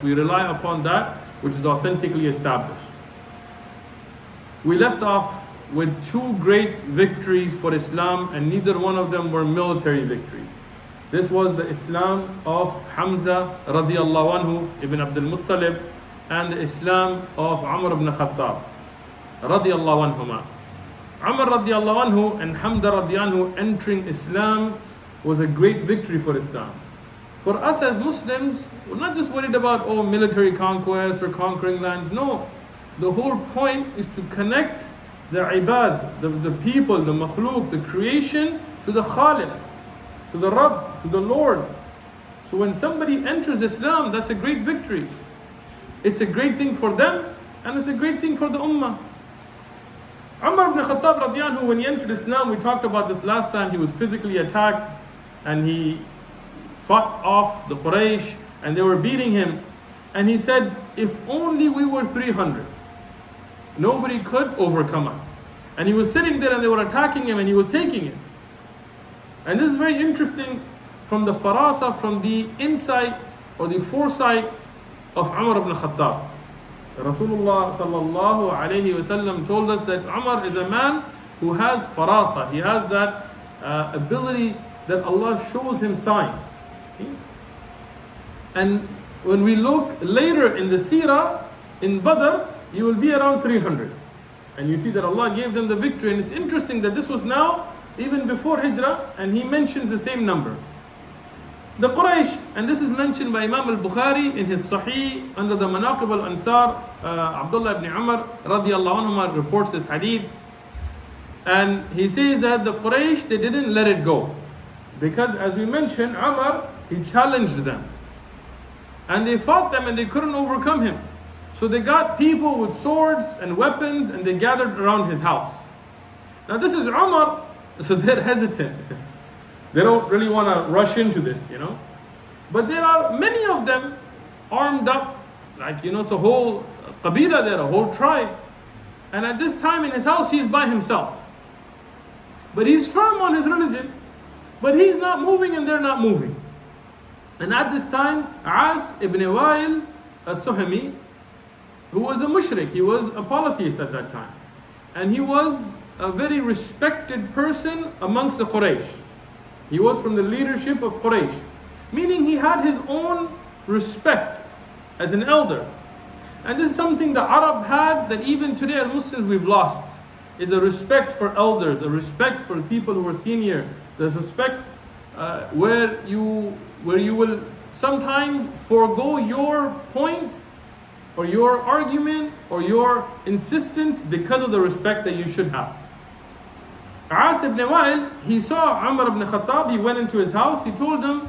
We rely upon that which is authentically established. We left off with two great victories for Islam, and neither one of them were military victories. This was the Islam of Hamza radiallahu anhu ibn Abdul Muttalib, and the Islam of Umar ibn Khattab radiallahu anhuma. Umar radiallahu anhu and Hamza radiallahu anhu entering Islam was a great victory for Islam. For us as Muslims, we're not just worried about military conquest or conquering lands. No, the whole point is to connect the ibad, the people, the makhluk, the creation, to the Khaliq, to the Rabb, to the Lord. So when somebody enters Islam, that's a great victory. It's a great thing for them, and it's a great thing for the ummah. Umar ibn Khattab radiallahu anhu, when he entered Islam, we talked about this last time, he was physically attacked and he fought off the Quraysh and they were beating him. And he said, if only we were 300, nobody could overcome us. And he was sitting there and they were attacking him and he was taking it. And this is very interesting from the farasa, from the insight or the foresight of Umar ibn Khattab. Rasulullah sallallahu alayhi wasallam told us that Umar is a man who has farasa. He has that ability that Allah shows him signs. And when we look later in the seerah, in Badr, you will be around 300. And you see that Allah gave them the victory. And it's interesting that this was now, even before Hijrah, and he mentions the same number. The Quraysh, and this is mentioned by Imam al-Bukhari in his Sahih, under the Manaqib al-Ansar, Abdullah ibn Umar radiallahu anhu reports this hadith. And he says that the Quraysh, they didn't let it go. Because as we mentioned, Umar, he challenged them. And they fought them and they couldn't overcome him. So they got people with swords and weapons and they gathered around his house. Now this is Umar, so they're hesitant. They don't really want to rush into this, But there are many of them armed up, like, it's a whole qabila there, a whole tribe. And at this time in his house, he's by himself. But he's firm on his religion. But he's not moving and they're not moving. And at this time, As ibn Wa'il al-Suhami, who was a mushrik, he was a polytheist at that time. And he was a very respected person amongst the Quraysh. He was from the leadership of Quraysh. Meaning he had his own respect as an elder. And this is something the Arab had that even today as Muslims we've lost. Is a respect for elders, a respect for people who are senior. The respect where you will sometimes forego your point or your argument or your insistence because of the respect that you should have. As ibn Wa'il, he saw Umar ibn Khattab, he went into his house, he told him,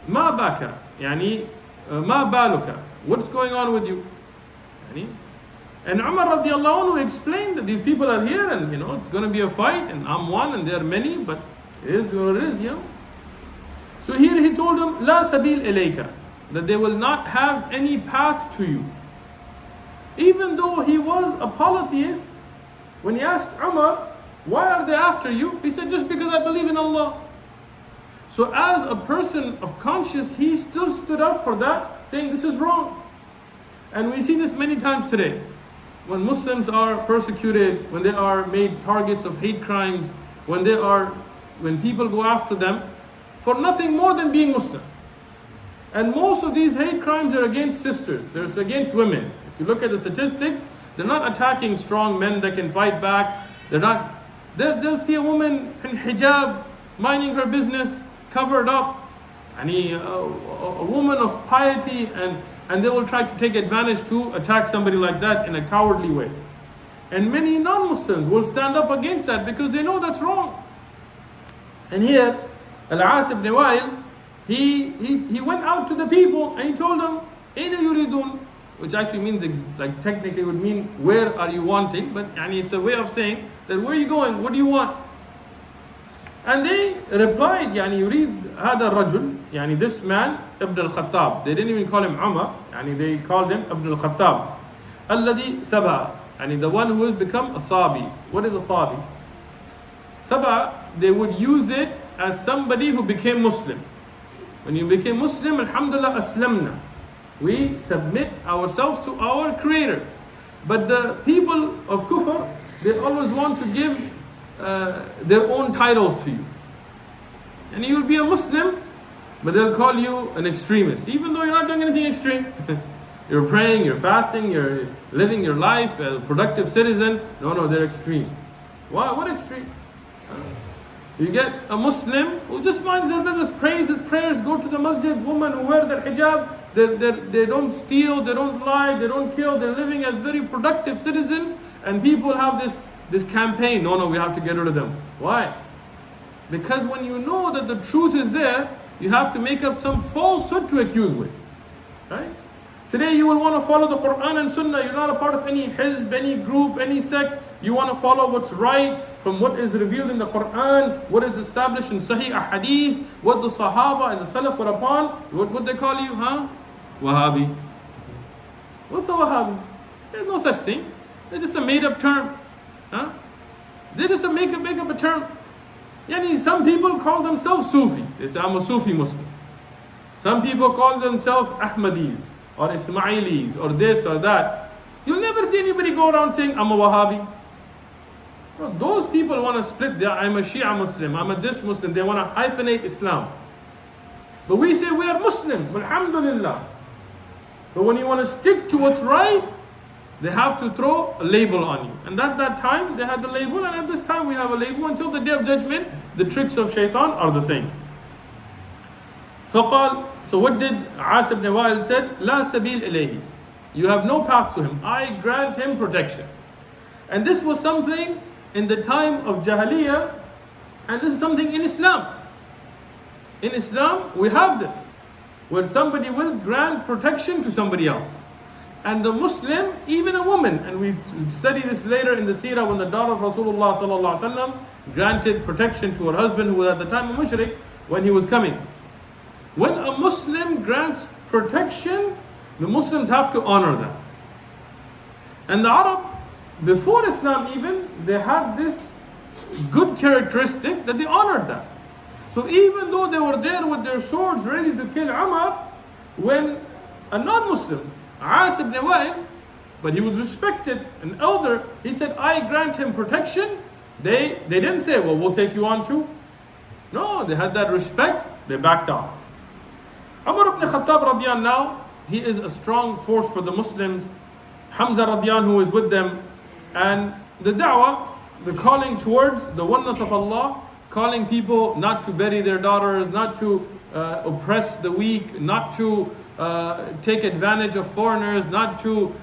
Ma baka, ma baluka, what's going on with you? And Umar radiallahu anhu explained that these people are here and it's going to be a fight and I'm one and there are many, but it is what it is, So here he told them, La sabil ilayka, that they will not have any path to you. Even though he was a polytheist, when he asked Umar, why are they after you? He said, just because I believe in Allah. So as a person of conscience, he still stood up for that, saying this is wrong. And we see this many times today. When Muslims are persecuted, when they are made targets of hate crimes, when people go after them for nothing more than being Muslim. And most of these hate crimes are against sisters, they're against women. If you look at the statistics, they're not attacking strong men that can fight back. They'll see a woman in hijab, minding her business, covered up, and a woman of piety, and they will try to take advantage to attack somebody like that in a cowardly way. And many non-Muslims will stand up against that because they know that's wrong. And here, Al-As ibn Wa'il, he went out to the people and he told them, Aina yuridun, which actually means, like technically would mean, where are you wanting? But it's a way of saying that where are you going? What do you want? And they replied, yurid hada rajul, this man, Ibn al-Khattab. They didn't even call him Umar, they called him Ibn al-Khattab. Alladhi sab'a, the one who has become a sabi. What is a sabi? Sab'a, they would use it as somebody who became Muslim. When you became Muslim, alhamdulillah, aslamna. We submit ourselves to our Creator. But the people of Kufr, they always want to give their own titles to you. And you will be a Muslim, but they'll call you an extremist, even though you're not doing anything extreme. You're praying, you're fasting, you're living your life as a productive citizen. No, they're extreme. Why? What extreme? You get a Muslim who just minds their business, prays his prayers, go to the masjid, women who wear their hijab, they don't steal, they don't lie, they don't kill, they're living as very productive citizens, and people have this campaign, no, we have to get rid of them. Why? Because when you know that the truth is there, you have to make up some falsehood to accuse with. Right? Today you will want to follow the Quran and Sunnah. You're not a part of any hizb, any group, any sect. You want to follow what's right from what is revealed in the Quran, what is established in Sahih Ahadith, what the Sahaba and the Salaf were upon. What they call you, huh? Wahhabi. What's a Wahhabi? There's no such thing. They're just a made-up term. Huh? They're just make up a term. Yani some people call themselves Sufi. They say, I'm a Sufi Muslim. Some people call themselves Ahmadis or Ismailis or this or that. You'll never see anybody go around saying, I'm a Wahhabi. No, those people want to split. I'm a Shia Muslim, I'm a this Muslim. They want to hyphenate Islam. But we say we are Muslim, alhamdulillah. But when you want to stick to what's right, they have to throw a label on you. And at that time, they had the label, and at this time we have a label. Until the day of judgment, the tricks of shaitan are the same. So what did As ibn Wa'il said? La sabil ilayhi. You have no path to him. I grant him protection. And this was something in the time of Jahiliyyah, and this is something in Islam. In Islam, we have this, where somebody will grant protection to somebody else. And the Muslim, even a woman, and we study this later in the seerah when the daughter of Rasulullah sallallahu alaihi wasallam granted protection to her husband who was at the time a mushrik when he was coming. When a Muslim grants protection, the Muslims have to honor that. And the Arab, before Islam even, they had this good characteristic that they honored that. So even though they were there with their swords ready to kill Umar, when a non-Muslim, As ibn Wa'il, but he was respected, an elder, he said, I grant him protection. They didn't say, well, we'll take you on too. No, they had that respect, they backed off. Umar ibn Khattab radiyan now, he is a strong force for the Muslims. Hamza radiyan who is with them. And the da'wah, the calling towards the oneness of Allah, calling people not to bury their daughters, not to oppress the weak, not to take advantage of foreigners, not to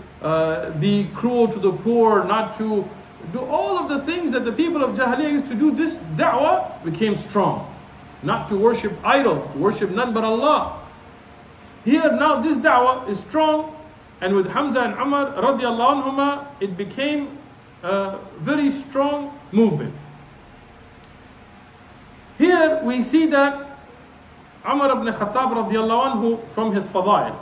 be cruel to the poor, not to do all of the things that the people of Jahiliyyah used to do. This da'wah became strong. Not to worship idols, to worship none but Allah. Here now this da'wah is strong, and with Hamza and Umar radiallahu anhuma, it became a very strong movement. Here we see that Umar ibn Khattab radiallahu anhu, from his fadail,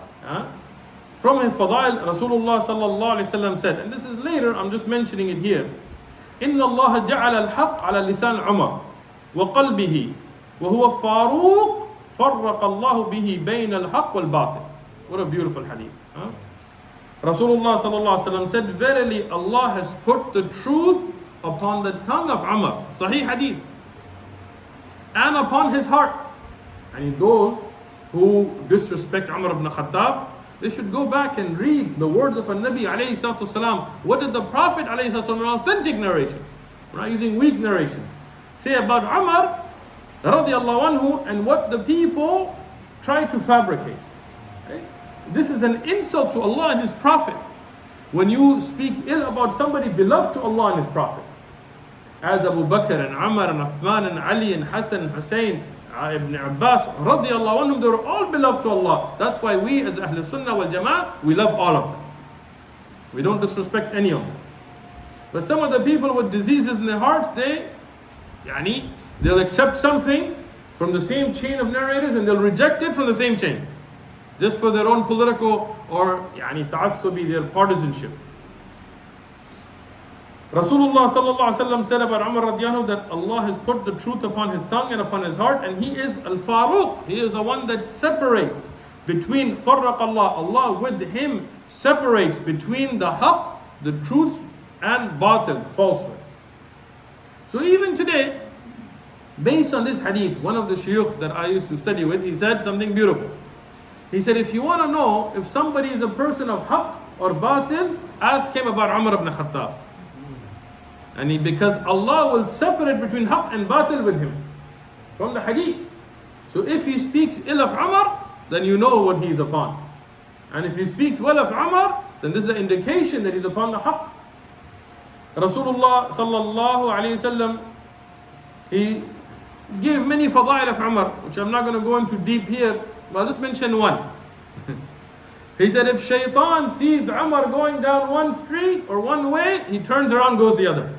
Rasulullah sallallahu alayhi wasallam said, and this is later, I'm just mentioning it here, إن الله جعل الحق على لسان عمر وقلبه وهو فاروق فرق الله به بين الحق والباطل. What a beautiful hadith. Rasulullah sallallahu alayhi wasallam said, verily Allah has put the truth upon the tongue of Umar, Sahih hadith, and upon his heart. And those who disrespect Umar ibn Khattab, they should go back and read the words of a Nabi alayhi salatu wasalam. What did the Prophet alayhi salatu wasalam, authentic narrations, we're not using weak narrations, say about Umar radiallahu anhu, and what the people try to fabricate. Okay? This is an insult to Allah and His Prophet. When you speak ill about somebody beloved to Allah and His Prophet, as Abu Bakr and Umar and Uthman and Ali and Hassan and Hussein, Ibn Abbas radiallahu anhum, they were all beloved to Allah. That's why we as Ahl Sunnah wal Jama'ah, we love all of them. We don't disrespect any of them. But some of the people with diseases in their hearts, they'll accept something from the same chain of narrators and they'll reject it from the same chain, just for their own political or ta'assubi, their partisanship. Rasulullah sallallahu alaihi wasallam said about Umar radiallahu anhu that Allah has put the truth upon his tongue and upon his heart, and he is al-Farooq. He is the one that separates between farraq Allah with him separates between the haqq, the truth, and batil, falsehood. So even today, based on this hadith, one of the shuyukh that I used to study with, he said something beautiful. He said, if you want to know if somebody is a person of haqq or batil, ask him about Umar ibn Khattab. And because Allah will separate between haqq and batil with him from the hadith. So if he speaks ill of Umar, then you know what he is upon. And if he speaks well of Umar, then this is an indication that he's upon the haqq. Rasulullah sallallahu alayhi wasallam, he gave many fadail of Umar, which I'm not going to go into deep here, but I'll just mention one. He said, if shaitan sees Umar going down one street or one way, he turns around, goes the other.